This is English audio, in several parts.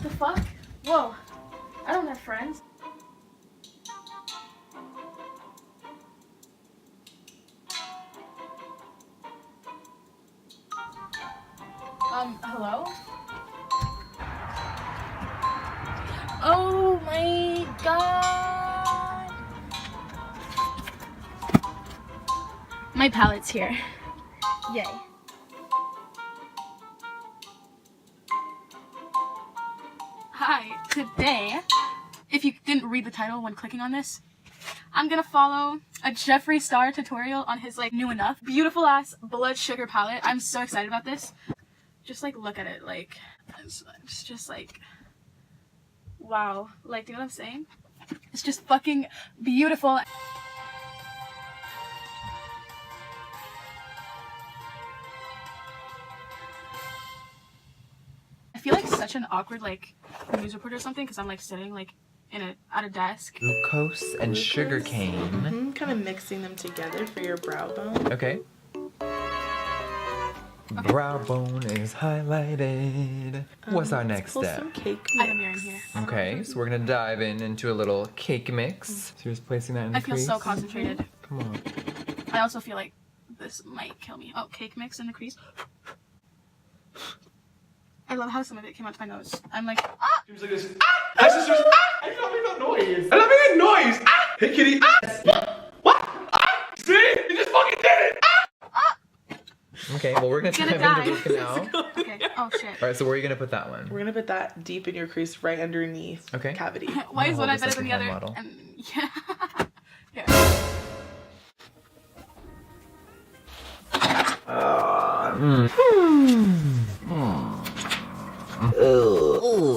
What the fuck? Whoa. I don't have friends. Hello? Oh my god. My palette's here. Yay. Hi, today, if you didn't read the title when clicking on this, I'm gonna follow a Jeffree Star tutorial on his like new enough beautiful ass blood sugar palette. I'm so excited about this. Just like look at it, like it's just like wow, like do you know what I'm saying? It's just fucking beautiful. I feel like such an awkward like news reporter or something because I'm like sitting like at a desk. Glucose and sugar cane. Kind of mixing them together for your brow bone. Okay. Brow bone is highlighted. What's our next pull step? Some cake I have a mirror in here. Okay, so we're gonna dive into a little cake mix. So you're just placing that in the I feel crease. so concentrated. Come on. I also feel like this might kill me. Oh, cake mix in the crease. I love how some of it came out to my nose. I'm like, ah! Seems like this. Ah! That's just ah! I cannot make that noise. I'm not making noise. Ah! Hey kitty. Ah! What? Ah! See? You just fucking did it. Ah! Okay, well we're gonna Gonna dive into this now. Okay. Oh shit. Alright, so where are you gonna put that one? We're gonna put that deep in your crease right underneath Okay. cavity. Why is hold one eye this better like than a the other? hand model. And yeah. Here.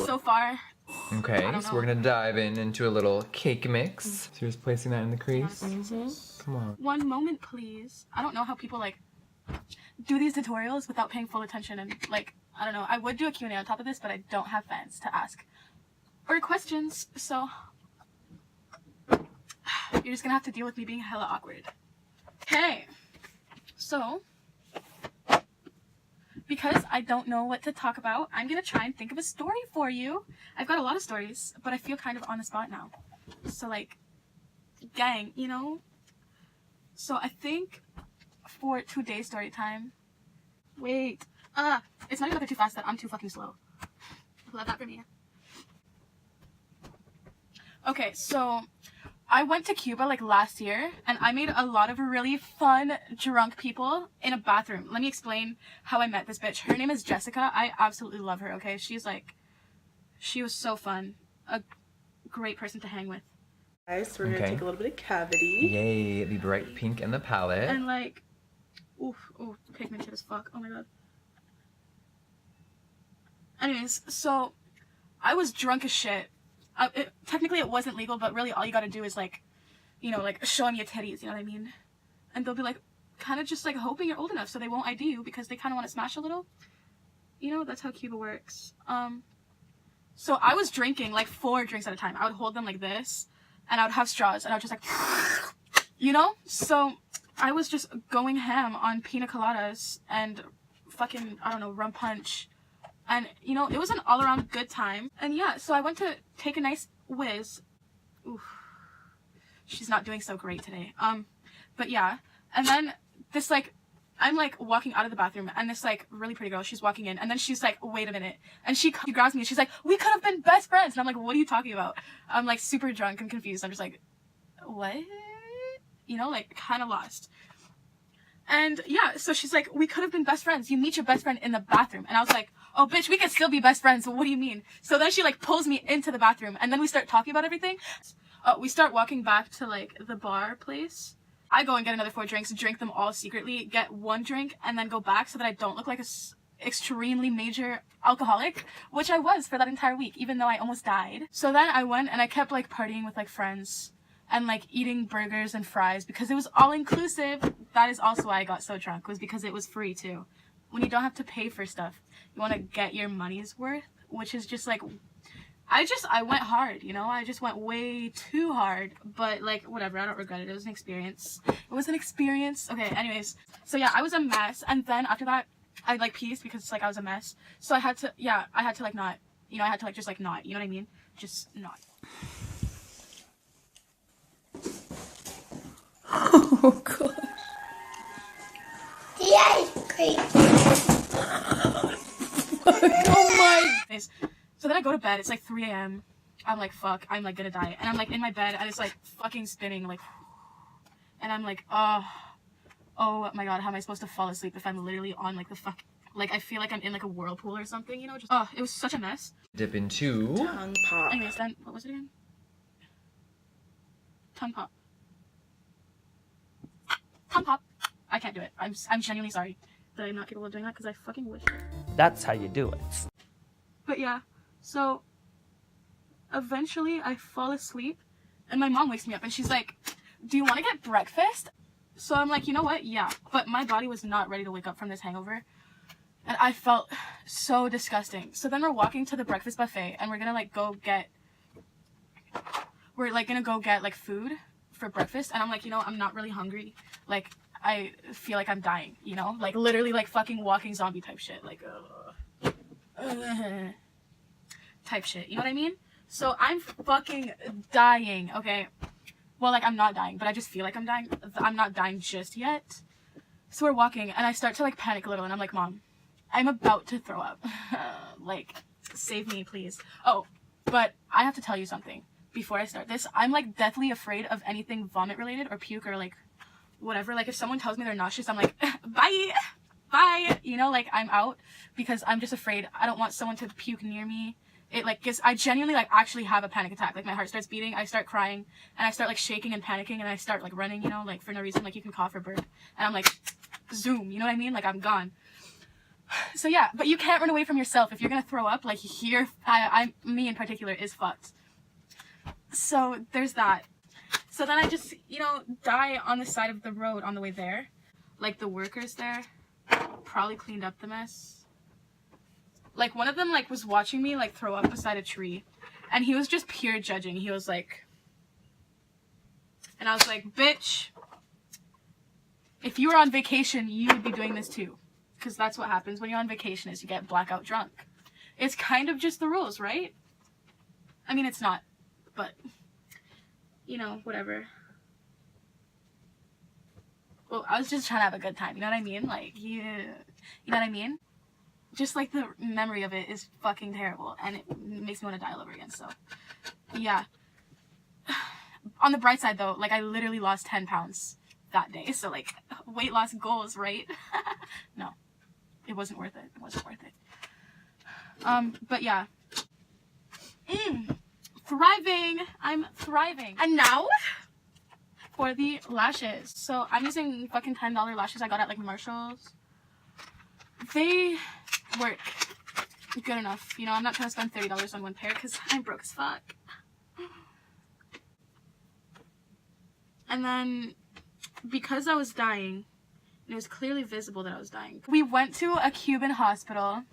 So far. Okay, don't so know. we're gonna dive into a little cake mix. So you're just placing that in the crease. Come on. One moment, please. I don't know how people like do these tutorials without paying full attention and like I don't know. I would do a Q&A on top of this, but I don't have fans to ask or questions, so you're just gonna have to deal with me being hella awkward. Okay, so because I don't know what to talk about, I'm gonna try and think of a story for you. I've got a lot of stories, but I feel kind of on the spot now. So like, gang, you know? So I think for today's story time, wait, it's not even that they're too fast, that I'm too fucking slow. Love that for me. Okay, so I went to Cuba like last year and I made a lot of really fun drunk people in a bathroom. Let me explain how I met this bitch. Her name is Jessica. I absolutely love her, okay? She was so fun. A great person to hang with. Guys, we're gonna take a little bit of cavity. Yay, the bright pink in the palette. And like, ooh, pigmented as fuck. Oh my god. Anyways, so I was drunk as shit. Technically it wasn't legal, but really all you gotta do is like, you know, like show them your titties, you know what I mean? And they'll be like, kind of just like hoping you're old enough so they won't ID you because they kind of want to smash a little. You know, that's how Cuba works. So I was drinking like 4 drinks at a time. I would hold them like this and I would have straws and I would just like, you know? So I was just going ham on pina coladas and fucking, I don't know, rum punch. And, you know, it was an all-around good time. And yeah, so I went to take a nice whiz. Oof. She's not doing so great today. But yeah. And then this, like, I'm, like, walking out of the bathroom. And this, like, really pretty girl, she's walking in. And then she's like, wait a minute. And she grabs me and she's like, we could have been best friends. And I'm like, what are you talking about? I'm, like, super drunk and confused. I'm just like, what? You know, like, kind of lost. And yeah, so she's like, we could have been best friends. You meet your best friend in the bathroom. And I was like, oh bitch, we could still be best friends. What do you mean? So then she like pulls me into the bathroom and then we start talking about everything. We start walking back to like the bar place. I go and get another 4 drinks, drink them all secretly, get 1 drink and then go back so that I don't look like a extremely major alcoholic, which I was for that entire week, even though I almost died. So then I went and I kept like partying with like friends and like eating burgers and fries because it was all inclusive. That is also why I got so drunk, was because it was free too. When you don't have to pay for stuff, you want to get your money's worth, which is just like, I went hard, you know, I just went way too hard, but like, whatever, I don't regret it. It was an experience. It was an experience. Okay, anyways, so yeah, I was a mess. And then after that, I like peed because like I was a mess. So I had to like not You know, I had to like just like not, you know what I mean? Just not. Oh gosh. The ice cream. Oh my. So then I go to bed. It's like 3 a.m. I'm like, fuck, I'm like gonna die. And I'm like in my bed and it's like fucking spinning, like, and I'm like, oh my god, how am I supposed to fall asleep if I'm literally on like the fuck, like I feel like I'm in like a whirlpool or something, you know? Just, it was such a mess. Dip into Tongue pop. Anyways, then, what was it again? Tongue pop. Tongue pop. I can't do it. I'm genuinely sorry that I'm not capable of doing that because I fucking wish. That's how you do it. But yeah, so eventually I fall asleep and my mom wakes me up and she's like, do you want to get breakfast? So I'm like, you know what? Yeah. But my body was not ready to wake up from this hangover. And I felt so disgusting. So then we're walking to the breakfast buffet and we're gonna like go get like food for breakfast. And I'm like, you know, I'm not really hungry. Like, I feel like I'm dying, you know? Like literally like fucking walking zombie type shit. Like, type shit. You know what I mean? So I'm fucking dying, okay? Well, like, I'm not dying, but I just feel like I'm dying. I'm not dying just yet. So we're walking, and I start to, like, panic a little, and I'm like, Mom, I'm about to throw up. Like, save me, please. Oh, but I have to tell you something before I start this. I'm, like, deathly afraid of anything vomit-related or puke or, like, whatever. Like, if someone tells me they're nauseous, I'm like, bye! Bye! You know, like, I'm out because I'm just afraid. I don't want someone to puke near me. It like gets, I genuinely like actually have a panic attack. Like my heart starts beating, I start crying, and I start like shaking and panicking, and I start like running, you know, like for no reason, like you can cough or burp, and I'm like, zoom, you know what I mean? Like I'm gone. So yeah, but you can't run away from yourself. If you're gonna throw up, like here, me in particular is fucked. So there's that. So then I just, you know, die on the side of the road on the way there. Like the workers there probably cleaned up the mess. Like, one of them, like, was watching me, like, throw up beside a tree. And he was just pure judging. He was like... And I was like, bitch, if you were on vacation, you would be doing this too. Because that's what happens when you're on vacation, is you get blackout drunk. It's kind of just the rules, right? I mean, it's not. But, you know, whatever. Well, I was just trying to have a good time, you know what I mean? Like, yeah. You know what I mean? Just like the memory of it is fucking terrible and it makes me want to die all over again. So yeah, on the bright side though, like I literally lost 10 pounds that day. So like weight loss goals, right? No, it wasn't worth it. It wasn't worth it. But yeah, thriving. I'm thriving. And now for the lashes. So I'm using fucking $10 lashes I got at like Marshall's. They work good enough. You know, I'm not trying to spend $30 on one pair because I'm broke as fuck. And then, because I was dying, it was clearly visible that I was dying. We went to a Cuban hospital,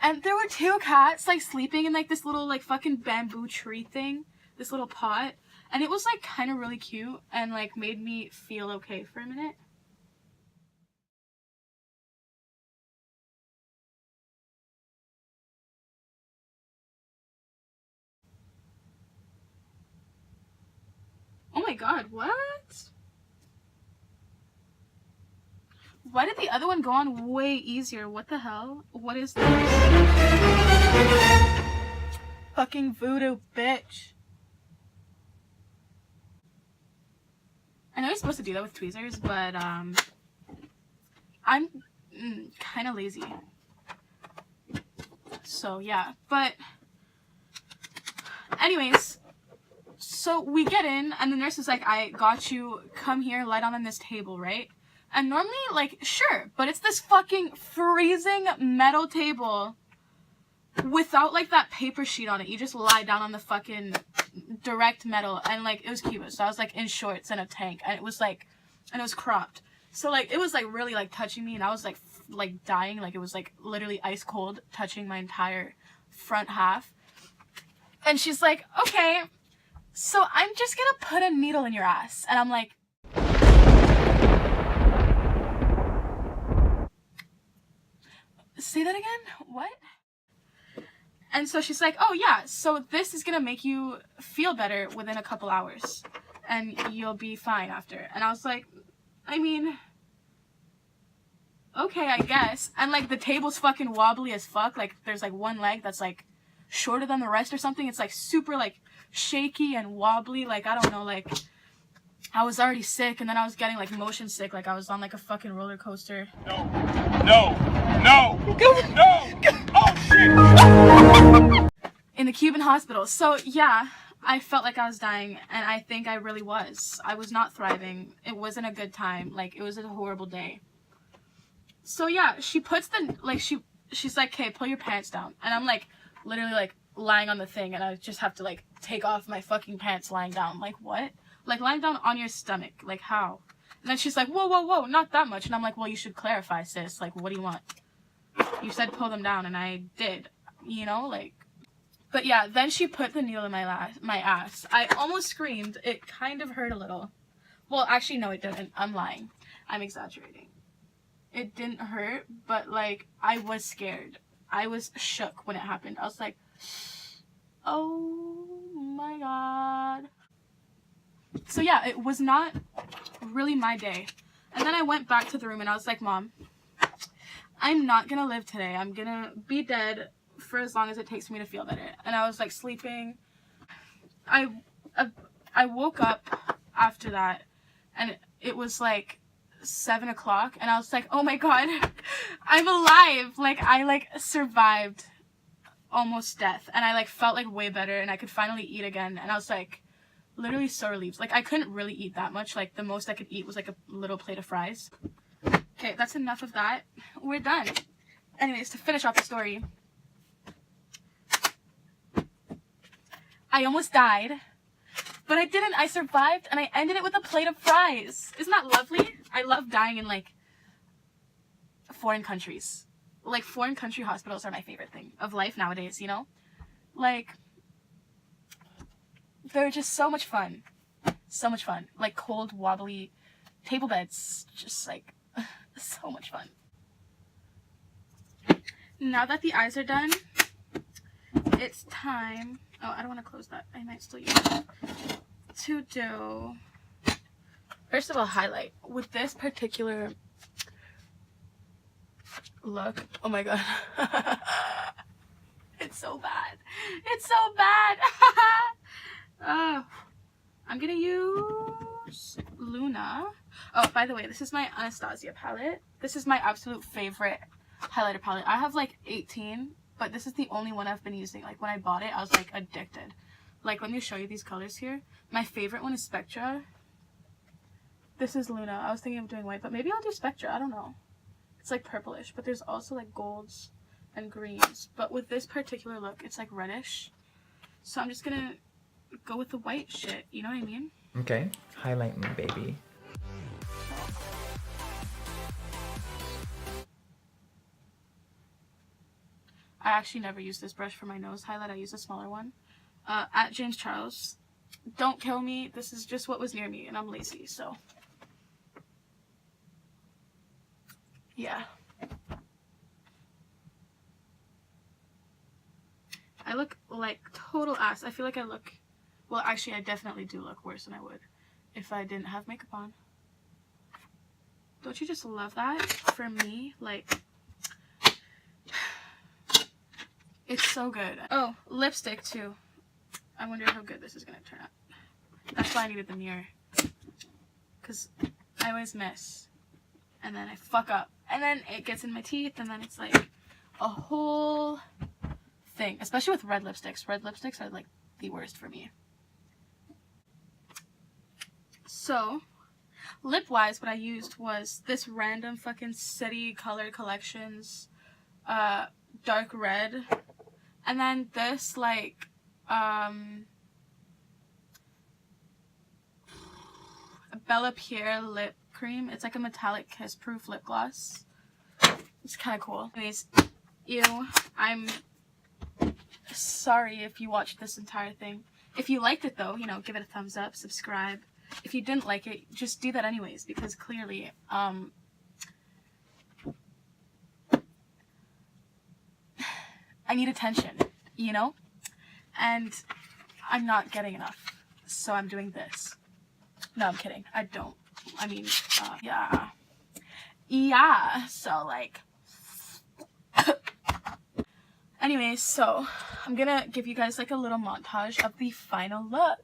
and there were 2 cats, like, sleeping in, like, this little, like, fucking bamboo tree thing. This little pot. And it was, like, kind of really cute and, like, made me feel okay for a minute. Oh my god, what? Why did the other one go on way easier? What the hell? What is this? Fucking voodoo, bitch. I know you're supposed to do that with tweezers, but I'm kind of lazy. So yeah, but anyways, so we get in and the nurse is like, I got you, come here, lie down on this table, right? And normally, like, sure, but it's this fucking freezing metal table without, like, that paper sheet on it. You just lie down on the fucking direct metal, and, like, it was Cuba, so I was, like, in shorts and a tank, and it was, like, and it was cropped. So, like, it was, like, really, like, touching me, and I was, like, dying. Like, it was, like, literally ice cold, touching my entire front half. And she's like, okay, so I'm just gonna put a needle in your ass. And I'm like, say that again? What? And so she's like, oh yeah, so this is gonna make you feel better within a couple hours. And you'll be fine after. And I was like, I mean, okay, I guess. And like the table's fucking wobbly as fuck. Like there's like one leg that's like shorter than the rest or something. It's like super like shaky and wobbly. Like I don't know, like I was already sick and then I was getting like motion sick. Like I was on like a fucking roller coaster. No. Oh shit. In the Cuban hospital. So yeah, I felt like I was dying, and I think I really was. I was not thriving. It wasn't a good time. Like it was a horrible day. So yeah, she puts the like she's like, "Okay, pull your pants down," and I'm like literally like lying on the thing, and I just have to like take off my fucking pants lying down. Like what? Like lying down on your stomach? Like how? And then she's like, "Whoa, not that much," and I'm like, "Well, you should clarify, sis. Like, what do you want? You said pull them down, and I did. You know, like." But yeah, then she put the needle in my ass. I almost screamed. It kind of hurt a little. Well, actually, no, it didn't. I'm lying. I'm exaggerating. It didn't hurt, but like, I was scared. I was shook when it happened. I was like, oh my god. So yeah, it was not really my day. And then I went back to the room and I was like, Mom, I'm not gonna live today. I'm gonna be dead for as long as it takes me to feel better. And I was like sleeping. I woke up after that and it was like 7 o'clock and I was like, oh my god, I'm alive. Like I like survived almost death and I like felt like way better and I could finally eat again. And I was like literally so relieved. Like I couldn't really eat that much. Like the most I could eat was like a little plate of fries. Okay, that's enough of that. We're done. Anyways, to finish off the story, I almost died, but I didn't. I survived, and I ended it with a plate of fries. Isn't that lovely? I love dying in, like, foreign countries. Like, foreign country hospitals are my favorite thing of life nowadays, you know? Like, they're just so much fun. So much fun. Like, cold, wobbly table beds. Just, like, so much fun. Now that the eyes are done, it's time... Oh, I don't want to close that. I might still use it. To do... First of all, highlight. With this particular look... Oh my god. It's so bad. It's so bad. I'm gonna use Luna. Oh, by the way, this is my Anastasia palette. This is my absolute favorite highlighter palette. I have like 18, but this is the only one I've been using. Like when I bought it, I was like addicted. Like let me show you these colors here. My favorite one is Spectra. This is Luna. I was thinking of doing white, but maybe I'll do Spectra. I don't know. It's like purplish, but there's also like golds and greens. But with this particular look, it's like reddish. So I'm just gonna go with the white shit. You know what I mean? Okay. Highlight me, baby. I actually never use this brush for my nose highlight. I use a smaller one. At James Charles. Don't kill me. This is just what was near me, and I'm lazy, so. Yeah. I look like total ass. I feel like I look... Well, actually, I definitely do look worse than I would if I didn't have makeup on. Don't you just love that? For me, like... It's so good. Oh, lipstick too. I wonder how good this is gonna turn out. That's why I needed the mirror. Because I always miss. And then I fuck up. And then it gets in my teeth and then it's like a whole thing. Especially with red lipsticks. Red lipsticks are like the worst for me. So, lip-wise, what I used was this random fucking City Color Collections dark red. And then this, like, Bella Pierre lip cream. It's like a metallic kiss-proof lip gloss. It's kind of cool. Anyways, ew. I'm sorry if you watched this entire thing. If you liked it, though, you know, give it a thumbs up, subscribe. If you didn't like it, just do that anyways, because clearly, I need attention. you know? And I'm not getting enough. So I'm doing this. No, I'm kidding. I don't. I mean, yeah. Yeah, so like... Anyways, so I'm gonna give you guys like a little montage of the final look.